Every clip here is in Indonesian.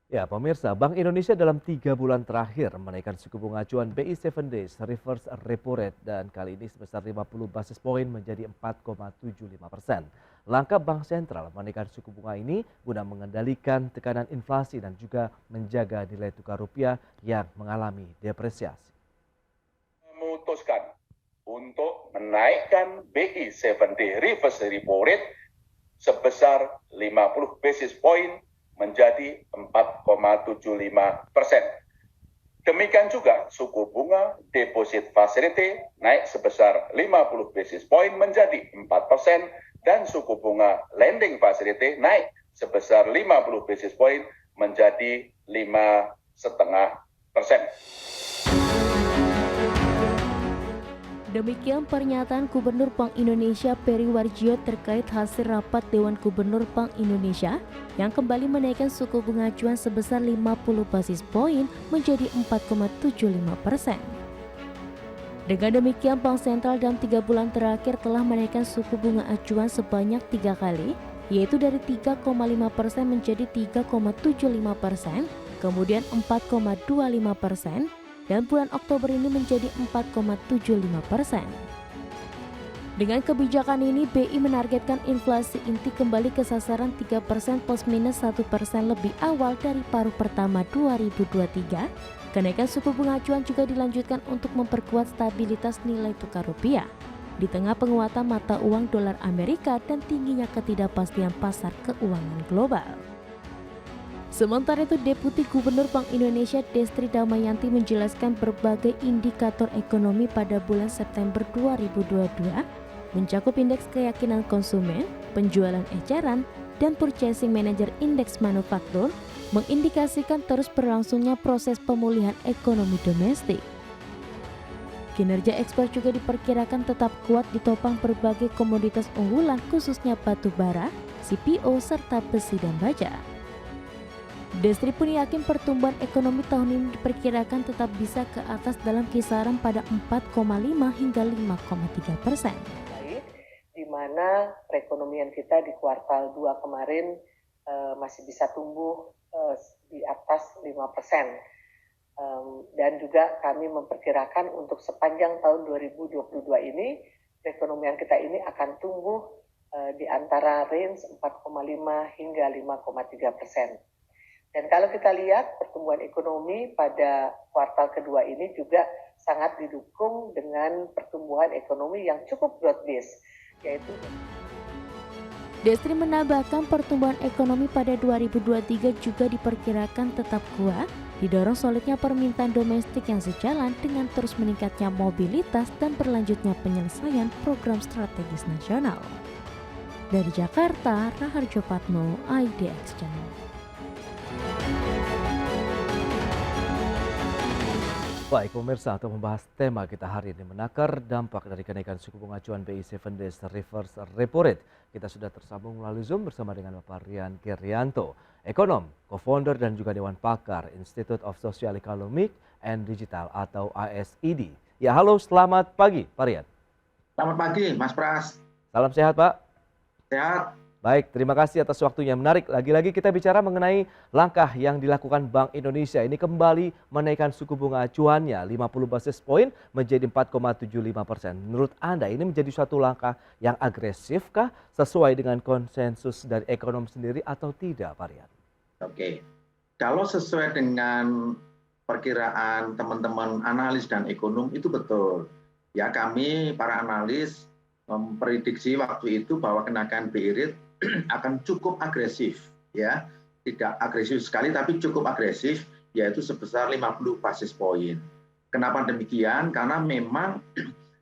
Ya, pemirsa, Bank Indonesia dalam 3 bulan terakhir menaikkan suku bunga acuan BI 7 Days Reverse Repo Rate dan kali ini sebesar 50 basis poin menjadi 4,75%. Langkah Bank Sentral menaikkan suku bunga ini guna mengendalikan tekanan inflasi dan juga menjaga nilai tukar rupiah yang mengalami depresiasi. Memutuskan untuk menaikkan BI 7 Reverse Repo Rate sebesar 50 basis point menjadi 4,75%. Demikian juga suku bunga deposit facility naik sebesar 50 basis point menjadi 4% dan suku bunga lending facility naik sebesar 50 basis point menjadi 5,5%. Demikian pernyataan Gubernur Bank Indonesia Peri Warjio terkait hasil rapat Dewan Gubernur Bank Indonesia yang kembali menaikkan suku bunga acuan sebesar 50 basis poin menjadi 4,75%. Dengan demikian, Bank Sentral dalam 3 bulan terakhir telah menaikkan suku bunga acuan sebanyak 3 kali, yaitu dari 3,5% menjadi 3,75%, kemudian 4,25%, dan bulan Oktober ini menjadi 4,75%. Dengan kebijakan ini, BI menargetkan inflasi inti kembali ke sasaran 3% plus minus 1% lebih awal dari paruh pertama 2023. Kenaikan suku bunga acuan juga dilanjutkan untuk memperkuat stabilitas nilai tukar rupiah di tengah penguatan mata uang dolar Amerika dan tingginya ketidakpastian pasar keuangan global. Sementara itu, Deputi Gubernur Bank Indonesia Destri Damayanti menjelaskan berbagai indikator ekonomi pada bulan September 2022 mencakup indeks keyakinan konsumen, penjualan eceran, dan purchasing manager indeks manufaktur mengindikasikan terus berlangsungnya proses pemulihan ekonomi domestik. Kinerja ekspor juga diperkirakan tetap kuat ditopang berbagai komoditas unggulan khususnya batu bara, CPO, serta besi dan baja. Destri pun yakin pertumbuhan ekonomi tahun ini diperkirakan tetap bisa ke atas dalam kisaran pada 4,5 hingga 5,3%. Di mana perekonomian kita di kuartal 2 kemarin masih bisa tumbuh di atas 5%. Dan juga kami memperkirakan untuk sepanjang tahun 2022 ini, perekonomian kita ini akan tumbuh di antara range 4,5 hingga 5,3%. Dan kalau kita lihat pertumbuhan ekonomi pada kuartal kedua ini juga sangat didukung dengan pertumbuhan ekonomi yang cukup broad-based, yaitu Destri menambahkan pertumbuhan ekonomi pada 2023 juga diperkirakan tetap kuat, didorong solidnya permintaan domestik yang sejalan dengan terus meningkatnya mobilitas dan berlanjutnya penyelesaian program strategis nasional. Dari Jakarta, Raharjo Patmo, IDX Channel. Baik pemirsa, untuk membahas tema kita hari ini menakar dampak dari kenaikan suku bunga acuan BI 7 Days Reverse Repo Rate. Kita sudah tersambung melalui Zoom bersama dengan Bapak Rian Kerianto, ekonom, co-founder dan juga Dewan Pakar Institute of Social Economic and Digital atau ISED. Ya, halo, selamat pagi Pak Rian. Selamat pagi Mas Pras. Salam sehat Pak. Sehat. Baik, terima kasih atas waktunya. Menarik, lagi-lagi kita bicara mengenai langkah yang dilakukan Bank Indonesia. Ini kembali menaikkan suku bunga acuannya 50 basis point menjadi 4,75%. Menurut Anda ini menjadi suatu langkah yang agresifkah sesuai dengan konsensus dari ekonom sendiri atau tidak, Pak Rian? Oke, kalau sesuai dengan perkiraan teman-teman analis dan ekonom itu betul. Ya, kami para analis memprediksi waktu itu bahwa kenaikan BI rate akan cukup agresif, ya, tidak agresif sekali tapi cukup agresif, yaitu sebesar 50 basis point. Kenapa demikian? Karena memang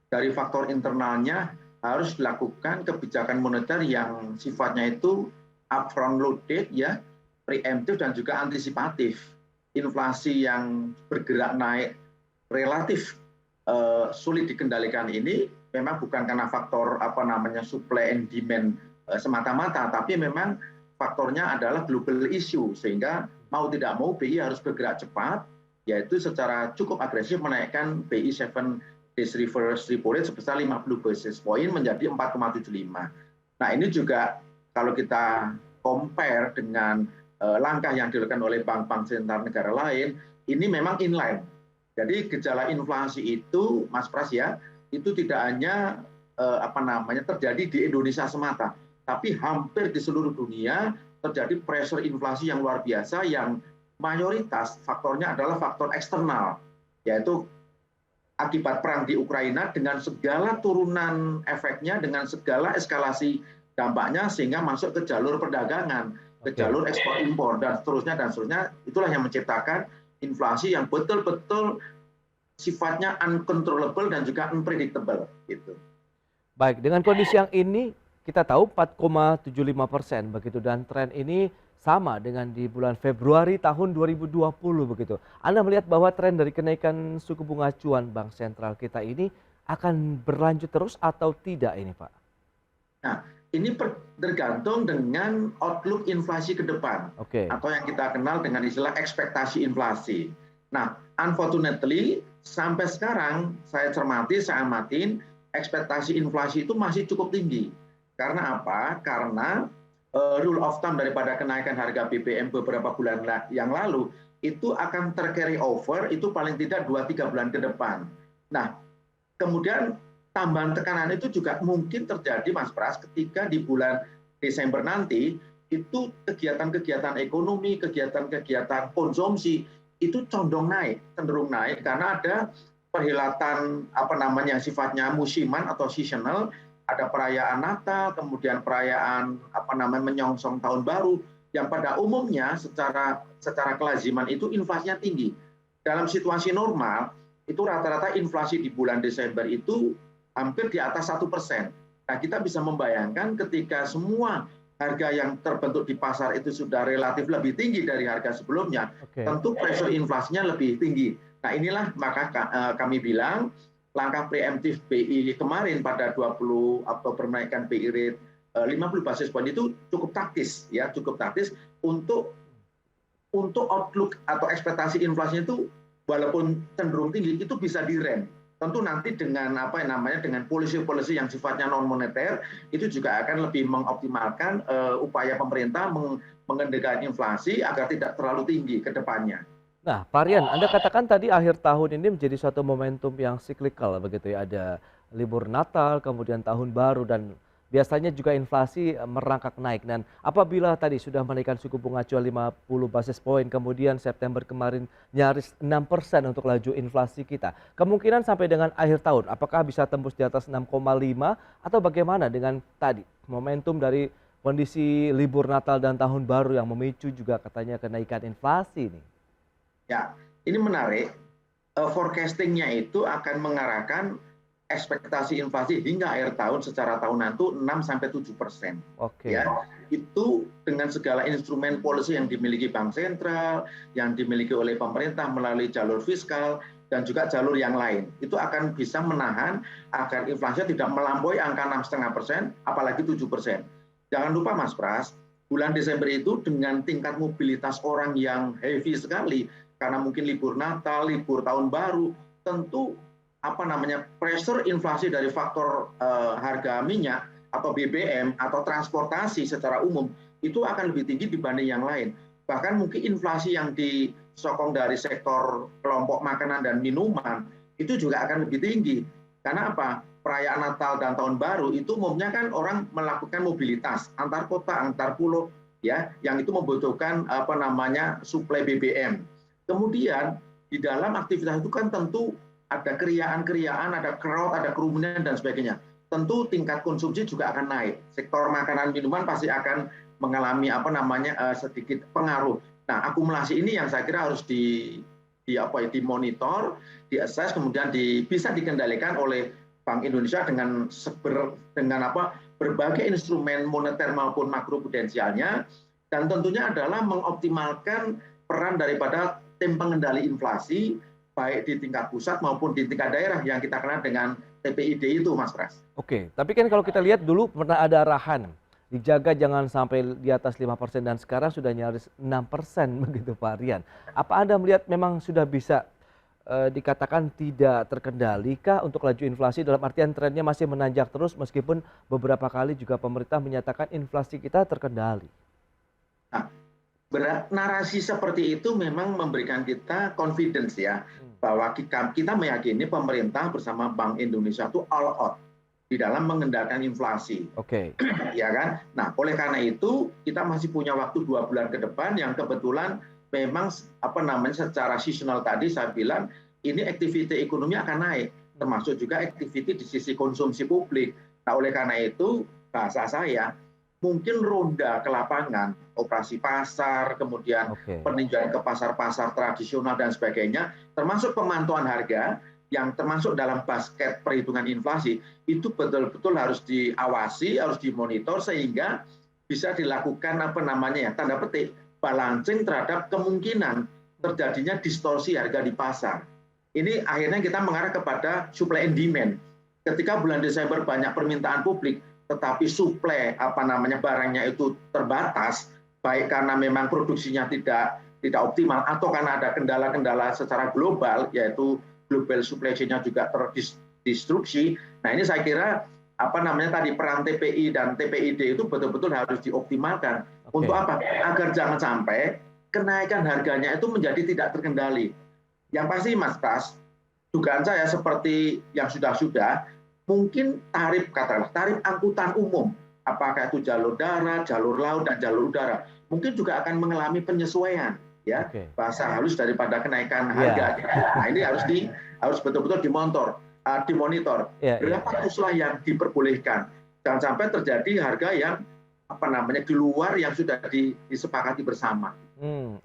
dari faktor internalnya harus dilakukan kebijakan moneter yang sifatnya itu upfront loaded, ya, preemptif dan juga antisipatif. Inflasi yang bergerak naik relatif sulit dikendalikan ini memang bukan karena faktor supply and demand semata-mata, tapi memang faktornya adalah global issue, sehingga mau tidak mau BI harus bergerak cepat, yaitu secara cukup agresif menaikkan BI 7 Days Reverse Repo Rate sebesar 50 basis point menjadi 4,75. Nah, ini juga kalau kita compare dengan langkah yang dilakukan oleh bank-bank sentral negara lain ini memang inline. Jadi gejala inflasi itu, Mas Pras ya, itu tidak hanya terjadi di Indonesia semata, tapi hampir di seluruh dunia terjadi pressure inflasi yang luar biasa yang mayoritas faktornya adalah faktor eksternal, yaitu akibat perang di Ukraina dengan segala turunan efeknya, dengan segala eskalasi dampaknya sehingga masuk ke jalur perdagangan, ke jalur ekspor impor dan seterusnya. Itulah yang menciptakan inflasi yang betul-betul sifatnya uncontrollable dan juga unpredictable gitu. Baik, dengan kondisi yang ini kita tahu 4,75% begitu dan tren ini sama dengan di bulan Februari tahun 2020 begitu. Anda melihat bahwa tren dari kenaikan suku bunga acuan Bank Sentral kita ini akan berlanjut terus atau tidak ini, Pak? Nah, ini tergantung dengan outlook inflasi ke depan, atau yang kita kenal dengan istilah ekspektasi inflasi. Nah, unfortunately sampai sekarang saya cermati, saya amatin ekspektasi inflasi itu masih cukup tinggi. Karena apa? Karena rule of thumb daripada kenaikan harga BBM beberapa bulan yang lalu itu akan tercarry over itu paling tidak 2-3 bulan ke depan. Nah, kemudian tambahan tekanan itu juga mungkin terjadi, Mas Pras, ketika di bulan Desember nanti itu kegiatan-kegiatan ekonomi, kegiatan-kegiatan konsumsi itu cenderung naik karena ada perhelatan sifatnya musiman atau seasonal, ada perayaan Natal, kemudian perayaan menyongsong tahun baru yang pada umumnya secara kelaziman itu inflasinya tinggi. Dalam situasi normal itu rata-rata inflasi di bulan Desember itu hampir di atas 1%. Nah, kita bisa membayangkan ketika semua harga yang terbentuk di pasar itu sudah relatif lebih tinggi dari harga sebelumnya, tentu pressure inflasinya lebih tinggi. Nah, inilah maka kami bilang langkah preemptif BI kemarin pada 20 Oktober menaikkan BI rate 50 basis point itu cukup taktis untuk outlook atau ekspektasi inflasinya itu walaupun cenderung tinggi itu bisa direm. Tentu nanti dengan dengan polisi-polisi yang sifatnya non moneter itu juga akan lebih mengoptimalkan upaya pemerintah mengendalikan inflasi agar tidak terlalu tinggi ke depannya. Nah, Pak Rian, Anda katakan tadi akhir tahun ini menjadi suatu momentum yang siklikal begitu ya. Ada libur Natal, kemudian tahun baru dan biasanya juga inflasi merangkak naik. Dan apabila tadi sudah menaikkan suku bunga acuan 50 basis point, kemudian September kemarin nyaris 6% untuk laju inflasi kita. Kemungkinan sampai dengan akhir tahun, apakah bisa tembus di atas 6,5 atau bagaimana dengan tadi momentum dari kondisi libur Natal dan tahun baru yang memicu juga katanya kenaikan inflasi ini? Ya, ini menarik. Forecastingnya itu akan mengarahkan ekspektasi inflasi hingga akhir tahun secara tahunan itu 6-7%. Ya, itu dengan segala instrumen policy yang dimiliki Bank Sentral, yang dimiliki oleh pemerintah melalui jalur fiskal dan juga jalur yang lain. Itu akan bisa menahan agar inflasi tidak melampaui angka 6,5%, apalagi 7%. Jangan lupa Mas Pras, bulan Desember itu dengan tingkat mobilitas orang yang heavy sekali, karena mungkin libur Natal, libur tahun baru, tentu pressure inflasi dari faktor harga minyak atau BBM atau transportasi secara umum itu akan lebih tinggi dibanding yang lain. Bahkan mungkin inflasi yang disokong dari sektor kelompok makanan dan minuman itu juga akan lebih tinggi. Karena apa? Perayaan Natal dan tahun baru itu umumnya kan orang melakukan mobilitas antar kota, antar pulau, ya, yang itu membutuhkan suplai BBM. Kemudian di dalam aktivitas itu kan tentu ada keriaan-keriaan, ada crowd, ada kerumunan dan sebagainya. Tentu tingkat konsumsi juga akan naik. Sektor makanan minuman pasti akan mengalami sedikit pengaruh. Nah, akumulasi ini yang saya kira harus dimonitor, diassess, kemudian bisa dikendalikan oleh Bank Indonesia dengan berbagai instrumen moneter maupun makroprudensialnya, dan tentunya adalah mengoptimalkan peran daripada tim pengendali inflasi baik di tingkat pusat maupun di tingkat daerah yang kita kenal dengan TPID itu, Mas Pras. Oke, tapi kan kalau kita lihat dulu pernah ada arahan dijaga jangan sampai di atas 5% dan sekarang sudah nyaris 6% begitu Pak Rian. Apa Anda melihat memang sudah bisa dikatakan tidak terkendali kah untuk laju inflasi, dalam artian trennya masih menanjak terus meskipun beberapa kali juga pemerintah menyatakan inflasi kita terkendali? Nah, narasi seperti itu memang memberikan kita confidence ya, bahwa kita meyakini pemerintah bersama Bank Indonesia itu all out di dalam mengendalikan inflasi. Oke. Ya kan? Nah, oleh karena itu kita masih punya waktu 2 bulan ke depan yang kebetulan memang secara seasonal tadi saya bilang ini aktiviti ekonomi akan naik, termasuk juga aktiviti di sisi konsumsi publik. Nah, oleh karena itu bahasa saya mungkin ronda ke lapangan, operasi pasar, kemudian peninjauan ke pasar-pasar tradisional dan sebagainya, termasuk pemantauan harga yang termasuk dalam basket perhitungan inflasi, itu betul-betul harus diawasi, harus dimonitor sehingga bisa dilakukan tanda petik balancing terhadap kemungkinan terjadinya distorsi harga di pasar. Ini akhirnya kita mengarah kepada supply and demand. Ketika bulan Desember banyak permintaan publik, tetapi suplai barangnya itu terbatas, baik karena memang produksinya tidak optimal atau karena ada kendala-kendala secara global, yaitu global supply chain-nya juga terdistruksi. Nah, ini saya kira tadi peran TPI dan TPID itu betul-betul harus dioptimalkan. Untuk apa? Agar jangan sampai kenaikan harganya itu menjadi tidak terkendali. Yang pasti Mas Pras, dugaan saya seperti yang sudah-sudah, mungkin tarif angkutan umum, apakah itu jalur darat, jalur laut, dan jalur udara, mungkin juga akan mengalami penyesuaian, ya, bahasa halus daripada kenaikan harga. Nah, ini harus betul-betul dimonitor. Berapa usulah yang diperbolehkan, jangan sampai terjadi harga yang di luar yang sudah disepakati bersama.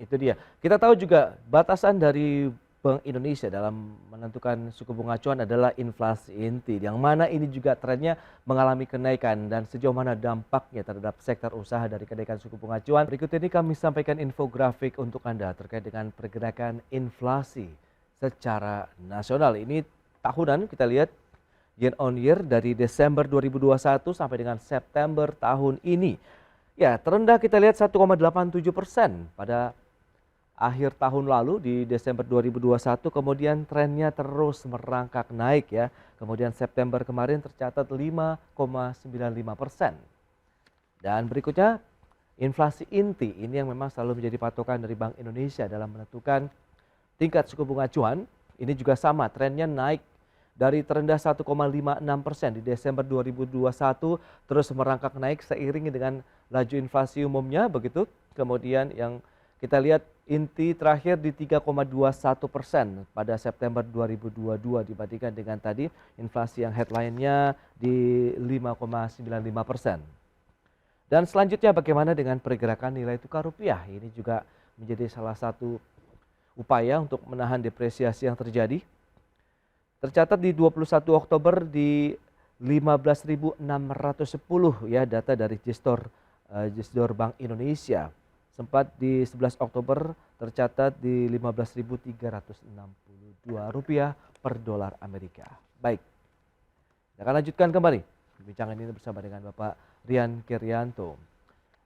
Itu dia. Kita tahu juga batasan dari Bank Indonesia dalam menentukan suku bunga acuan adalah inflasi inti, yang mana ini juga trennya mengalami kenaikan dan sejauh mana dampaknya terhadap sektor usaha dari kenaikan suku bunga acuan. Berikut ini kami sampaikan infografik untuk Anda terkait dengan pergerakan inflasi secara nasional. Ini tahunan, kita lihat year on year dari Desember 2021 sampai dengan September tahun ini. Ya, terendah kita lihat 1,87% pada akhir tahun lalu di Desember 2021, kemudian trennya terus merangkak naik ya. Kemudian September kemarin tercatat 5,95%. Dan berikutnya inflasi inti, ini yang memang selalu menjadi patokan dari Bank Indonesia dalam menentukan tingkat suku bunga acuan. Ini juga sama, trennya naik dari terendah 1,56% di Desember 2021 terus merangkak naik seiring dengan laju inflasi umumnya begitu. Kemudian yang kita lihat inti terakhir di 3,21% pada September 2022 dibandingkan dengan tadi inflasi yang headline-nya di 5,95%. Dan selanjutnya bagaimana dengan pergerakan nilai tukar rupiah? Ini juga menjadi salah satu upaya untuk menahan depresiasi yang terjadi. Tercatat di 21 Oktober di 15.610 ya data dari Gesdor Bank Indonesia. Sempat di 11 Oktober tercatat di Rp15.362 per dolar Amerika. Baik, kita akan lanjutkan kembali perbincangan ini bersama dengan Bapak Rian Kerianto,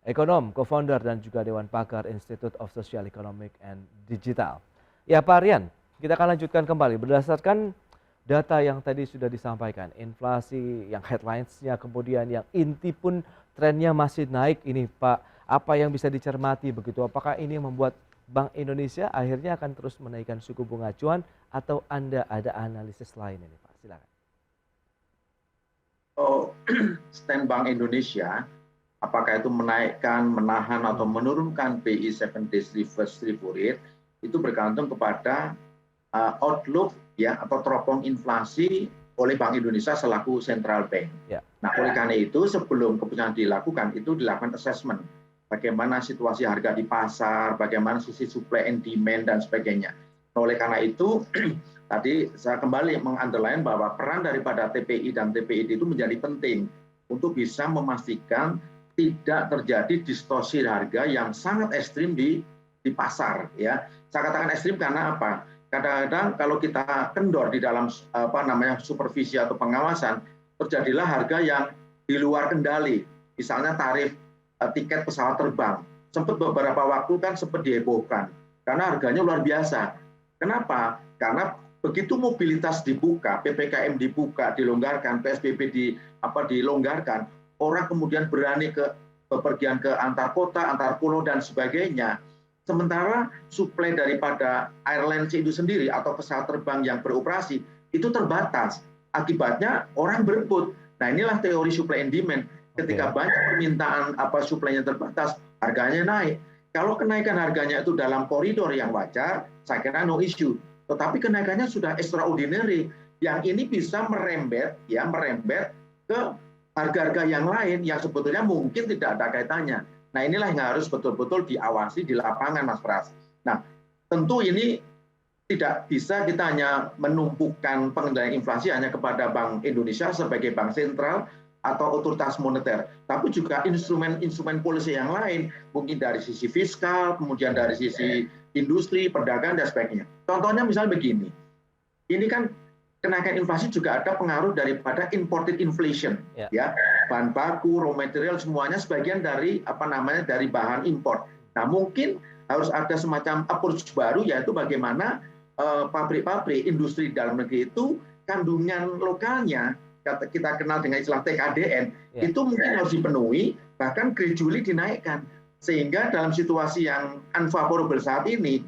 ekonom, co-founder dan juga Dewan Pakar Institute of Social Economic and Digital. Ya Pak Rian, kita akan lanjutkan kembali berdasarkan data yang tadi sudah disampaikan, inflasi yang headlines-nya kemudian yang inti pun trennya masih naik ini Pak. Apa yang bisa dicermati begitu? Apakah ini membuat Bank Indonesia akhirnya akan terus menaikkan suku bunga acuan atau Anda ada analisis lain ini Pak? Silakan. Stand Bank Indonesia, apakah itu menaikkan, menahan atau menurunkan BI 7 days reverse repo rate, itu bergantung kepada outlook ya atau teropong inflasi oleh Bank Indonesia selaku central bank. Ya. Nah, oleh karena itu sebelum keputusan dilakukan itu dilakukan assessment bagaimana situasi harga di pasar, bagaimana sisi supply and demand dan sebagainya. Nah, oleh karena itu tadi saya kembali meng-underline bahwa peran daripada TPI dan TPID itu menjadi penting untuk bisa memastikan tidak terjadi distorsi harga yang sangat ekstrim di pasar ya. Saya katakan ekstrim karena apa? Kadang-kadang kalau kita kendor di dalam supervisi atau pengawasan, terjadilah harga yang di luar kendali. Misalnya tarif tiket pesawat terbang. Sempat beberapa waktu kan sempat dihebohkan karena harganya luar biasa. Kenapa? Karena begitu mobilitas dibuka, PPKM dibuka, dilonggarkan, PSBB dilonggarkan, orang kemudian berani ke bepergian ke antar kota, antar pulau dan sebagainya. Sementara suplai daripada airlines itu sendiri atau pesawat terbang yang beroperasi itu terbatas. Akibatnya orang berebut. Nah, inilah teori supply and demand. Ketika banyak permintaan suplainya terbatas, harganya naik. Kalau kenaikan harganya itu dalam koridor yang wajar, saya kira no issue. Tetapi kenaikannya sudah extraordinary. Yang ini bisa merembet ke harga-harga yang lain yang sebetulnya mungkin tidak ada kaitannya. Nah, inilah yang harus betul-betul diawasi di lapangan, Mas Pras. Nah, tentu ini tidak bisa kita hanya menumpukan pengendalian inflasi hanya kepada Bank Indonesia sebagai bank sentral atau otoritas moneter, tapi juga instrumen-instrumen polisi yang lain, mungkin dari sisi fiskal, kemudian dari sisi industri, perdagangan, dan sebagainya. Contohnya misalnya begini, ini kan kenaikan inflasi juga ada pengaruh daripada imported inflation, ya, bahan baku, raw material semuanya sebagian dari dari bahan impor. Nah, mungkin harus ada semacam approach baru, yaitu bagaimana pabrik-pabrik industri dalam negeri itu kandungan lokalnya, kita kenal dengan istilah TKDN, itu mungkin harus dipenuhi, bahkan gradually dinaikkan, sehingga dalam situasi yang unfavorable saat ini,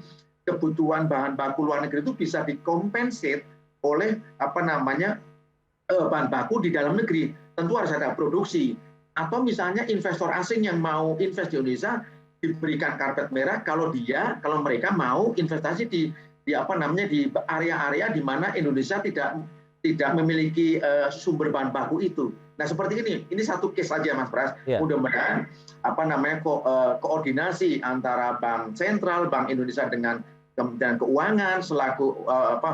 kebutuhan bahan baku luar negeri itu bisa dikompensate oleh bahan baku di dalam negeri. Tentu harus ada produksi, atau misalnya investor asing yang mau invest di Indonesia diberikan karpet merah kalau mereka mau investasi di area-area di mana Indonesia tidak memiliki sumber bahan baku itu. Nah, seperti ini satu case saja, Mas Pras. Mudah-mudahan koordinasi antara Bank Sentral, Bank Indonesia dengan Kementerian Keuangan selaku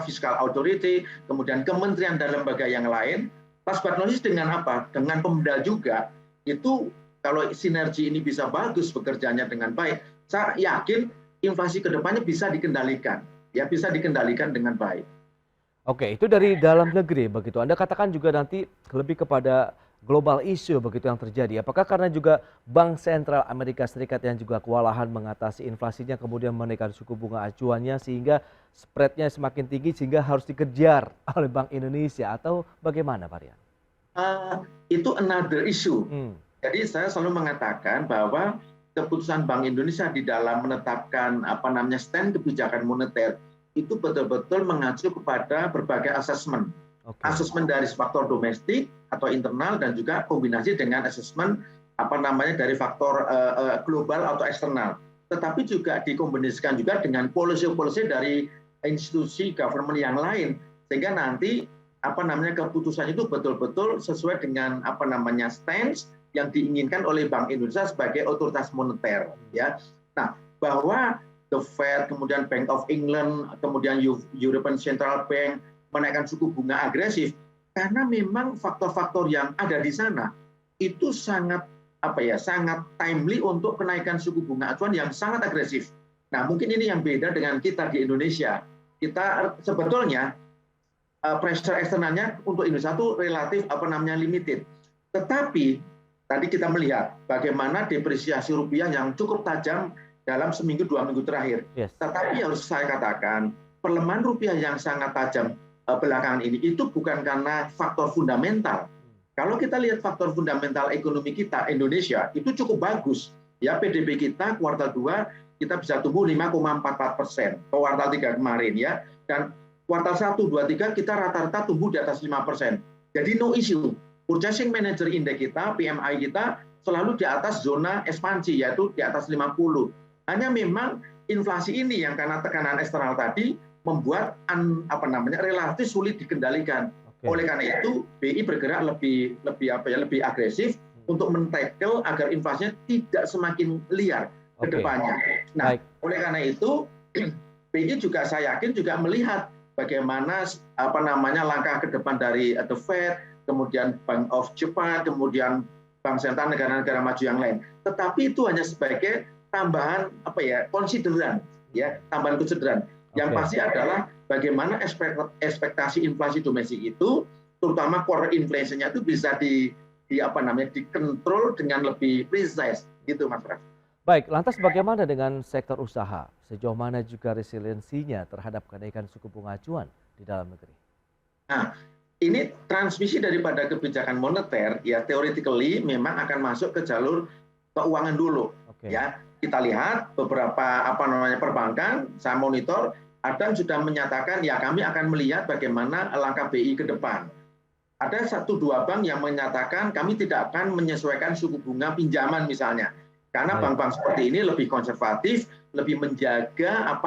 Fiscal Authority, kemudian kementerian dan lembaga yang lain, last but not least dengan dengan Pemda juga, itu kalau sinergi ini bisa bagus bekerjanya dengan baik, saya yakin inflasi ke depannya bisa dikendalikan, bisa dikendalikan dengan baik. Oke, itu dari dalam negeri begitu. Anda katakan juga nanti lebih kepada global issue begitu yang terjadi. Apakah karena juga Bank Sentral Amerika Serikat yang juga kewalahan mengatasi inflasinya kemudian menaikkan suku bunga acuannya sehingga spreadnya semakin tinggi sehingga harus dikejar oleh Bank Indonesia, atau bagaimana, Pak Rian? Itu another issue. Jadi saya selalu mengatakan bahwa keputusan Bank Indonesia di dalam menetapkan stand kebijakan moneter itu betul-betul mengacu kepada berbagai asesmen. Asesmen dari faktor domestik atau internal dan juga kombinasi dengan asesmen dari faktor global atau eksternal. Tetapi juga dikombinasikan juga dengan policy-policy dari institusi government yang lain, sehingga nanti keputusan itu betul-betul sesuai dengan stance yang diinginkan oleh Bank Indonesia sebagai otoritas moneter, ya. Nah, bahwa The Fed, kemudian Bank of England, kemudian European Central Bank menaikkan suku bunga agresif karena memang faktor-faktor yang ada di sana itu sangat sangat timely untuk kenaikan suku bunga acuan yang sangat agresif. Nah, mungkin ini yang beda dengan kita di Indonesia. Kita sebetulnya pressure eksternalnya untuk Indonesia itu relatif limited. Tetapi tadi kita melihat bagaimana depresiasi rupiah yang cukup tajam dalam seminggu 2 minggu terakhir. Tetapi harus saya katakan pelemahan rupiah yang sangat tajam belakangan ini itu bukan karena faktor fundamental. Kalau kita lihat faktor fundamental ekonomi kita Indonesia itu cukup bagus. Ya, PDB kita kuartal 2 kita bisa tumbuh 5,44%. Kuartal 3 kemarin, ya. Dan kuartal 1, 2, 3 kita rata-rata tumbuh di atas 5%. Jadi no issue. Purchasing Manager Index kita, PMI kita selalu di atas zona ekspansi, yaitu di atas 50. Hanya memang inflasi ini yang karena tekanan eksternal tadi membuat relatif sulit dikendalikan. Oleh karena itu BI bergerak lebih agresif untuk men-tackle agar inflasinya tidak semakin liar ke depannya. Nah, oleh karena itu BI juga saya yakin juga melihat bagaimana langkah ke depan dari The Fed, kemudian Bank of Japan, kemudian Bank Sentral negara-negara maju yang lain. Tetapi itu hanya sebagai tambahan konsideran, ya, tambahan konsideran. Yang pasti adalah bagaimana ekspektasi inflasi domestik itu, terutama core inflation-nya itu bisa dikontrol dengan lebih precise, gitu, Mas Pras. Baik, lantas bagaimana dengan sektor usaha? Sejauh mana juga resiliensinya terhadap kenaikan suku bunga acuan di dalam negeri? Nah, ini transmisi daripada kebijakan moneter, ya theoretically memang akan masuk ke jalur keuangan dulu. Ya, kita lihat beberapa perbankan, saya monitor, ada yang sudah menyatakan ya kami akan melihat bagaimana langkah BI ke depan. Ada 1-2 bank yang menyatakan kami tidak akan menyesuaikan suku bunga pinjaman misalnya. Karena bank-bank seperti ini lebih konservatif, lebih menjaga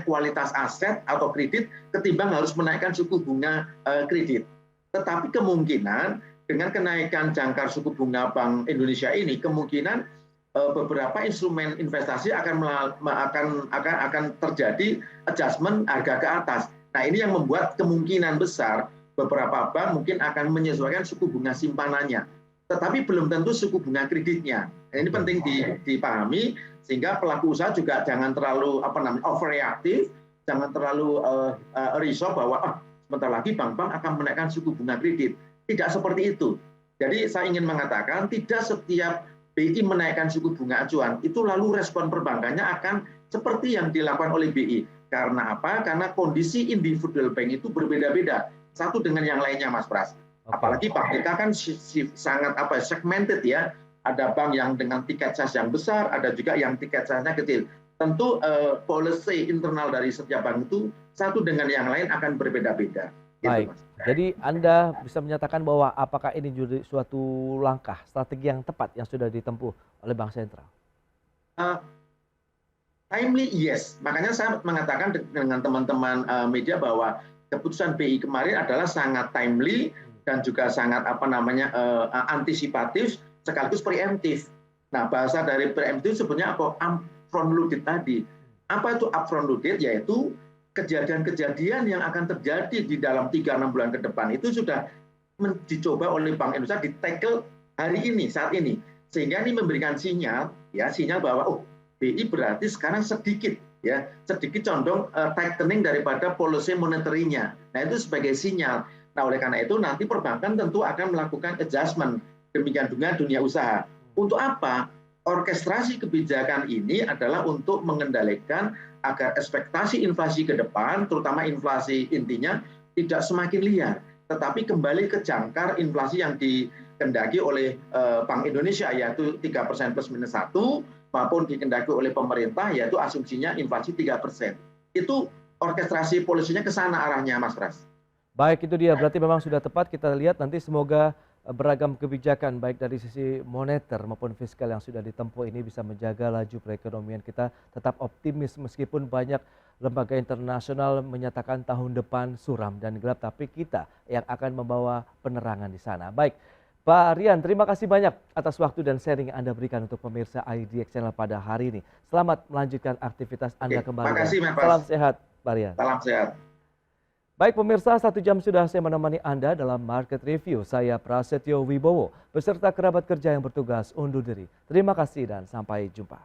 kualitas aset atau kredit ketimbang harus menaikkan suku bunga kredit. Tetapi kemungkinan dengan kenaikan jangkar suku bunga Bank Indonesia ini, kemungkinan beberapa instrumen investasi akan terjadi adjustment harga ke atas. Nah, ini yang membuat kemungkinan besar beberapa bank mungkin akan menyesuaikan suku bunga simpanannya, tetapi belum tentu suku bunga kreditnya. Nah, ini penting dipahami sehingga pelaku usaha juga jangan terlalu overreaktif, jangan terlalu risau bahwa sebentar lagi bank-bank akan menaikkan suku bunga kredit. Tidak seperti itu. Jadi saya ingin mengatakan tidak setiap BI menaikkan suku bunga acuan itu lalu respon perbankannya akan seperti yang dilakukan oleh BI. Karena apa? Karena kondisi individual bank itu berbeda-beda satu dengan yang lainnya, Mas Pras. Apalagi Pak kita kan sangat segmented ya. Ada bank yang dengan tiket size yang besar, ada juga yang tiket size-nya kecil. Tentu policy internal dari setiap bank itu satu dengan yang lain akan berbeda-beda. Baik, jadi Anda bisa menyatakan bahwa apakah ini juga suatu langkah strategi yang tepat yang sudah ditempuh oleh Bank Sentral? Timely, yes. Makanya saya mengatakan dengan teman-teman media bahwa keputusan BI kemarin adalah sangat timely dan juga sangat antisipatif sekaligus preemptif. Nah, bahasa dari preemptif sebenarnya apa? Upfront loaded tadi. Apa itu upfront loaded? Yaitu kejadian-kejadian yang akan terjadi di dalam 3-6 bulan ke depan itu sudah dicoba oleh Bank Indonesia di-tackle hari ini, saat ini. Sehingga ini memberikan sinyal bahwa BI berarti sekarang sedikit condong tightening daripada policy monetary-nya. Nah, itu sebagai sinyal. Nah, oleh karena itu nanti perbankan tentu akan melakukan adjustment, demikian juga dunia usaha. Untuk apa? Orkestrasi kebijakan ini adalah untuk mengendalikan agar ekspektasi inflasi ke depan, terutama inflasi intinya, tidak semakin liar, tetapi kembali ke jangkar inflasi yang dikendaki oleh Bank Indonesia, yaitu 3% plus minus 1, maupun dikendaki oleh pemerintah, yaitu asumsinya inflasi 3%. Itu orkestrasi polisinya ke sana arahnya, Mas Pras. Baik, itu dia. Berarti memang sudah tepat. Kita lihat nanti semoga beragam kebijakan baik dari sisi moneter maupun fiskal yang sudah ditempuh ini bisa menjaga laju perekonomian kita tetap optimis meskipun banyak lembaga internasional menyatakan tahun depan suram dan gelap, tapi kita yang akan membawa penerangan di sana. Baik, Pak Rian, terima kasih banyak atas waktu dan sharing yang Anda berikan untuk pemirsa IDX Channel pada hari ini. Selamat melanjutkan aktivitas Anda kembali. Terima kasih, Mas. Salam sehat, Pak Rian. Salam sehat. Baik pemirsa, 1 jam sudah saya menemani Anda dalam Market Review. Saya Prasetyo Wibowo, beserta kerabat kerja yang bertugas undur diri. Terima kasih dan sampai jumpa.